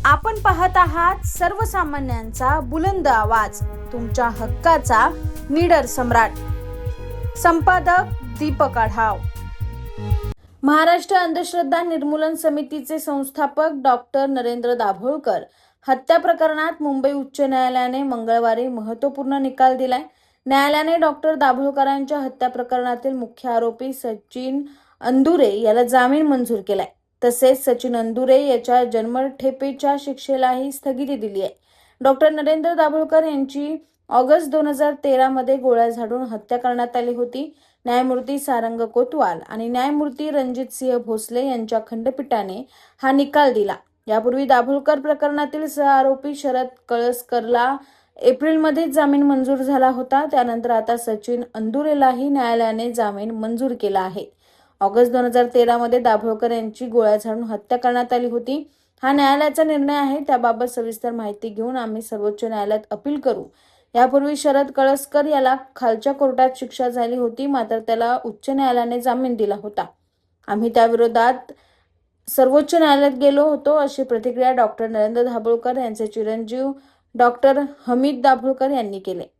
आपण पाहत आहात सर्वसामान्यांचा बुलंद आवाज, तुमच्या हक्काचा निडर सम्राट. संपादक दीपक आढाव. महाराष्ट्र अंधश्रद्धा निर्मूलन समितीचे संस्थापक डॉक्टर नरेंद्र दाभोळकर हत्या प्रकरणात मुंबई उच्च न्यायालयाने मंगळवारी महत्त्वपूर्ण निकाल दिलाय. न्यायालयाने डॉक्टर दाभोळकरांच्या हत्या प्रकरणातील मुख्य आरोपी सचिन अंदुरे याला जामीन मंजूर केलाय. तसेच सचिन अंदुरे याच्या जन्मठेपेच्या शिक्षेलाही स्थगिती दिली आहे. डॉक्टर नरेंद्र दाभोळकर यांची ऑगस्ट 2013 मध्ये गोळ्या झाडून हत्या करण्यात आली होती. न्यायमूर्ती सारंग कोतवाल आणि न्यायमूर्ती रणजित सिंह भोसले यांच्या खंडपीठाने हा निकाल दिला. यापूर्वी दाभोळकर प्रकरणातील सहआरोपी शरद कळसकरला एप्रिलमध्ये जामीन मंजूर झाला होता. त्यानंतर आता सचिन अंदुरेलाही न्यायालयाने जामीन मंजूर केला आहे. ऑगस्ट 2013 मध्ये दाभोळकर यांची गोळ्या झाडून हत्या करण्यात आली होती. हा न्यायालयाचा निर्णय आहे. त्याबाबत सविस्तर माहिती घेऊन आम्ही सर्वोच्च न्यायालयात अपील करू. यापूर्वी शरद कळसकर याला खालच्या कोर्टात शिक्षा झाली होती, मात्र त्याला उच्च न्यायालयाने जामीन दिला होता. आम्ही त्याविरोधात सर्वोच्च न्यायालयात गेलो होतो, अशी प्रतिक्रिया डॉक्टर नरेंद्र दाभोळकर यांचे चिरंजीव डॉक्टर हमीद दाभोळकर यांनी केले.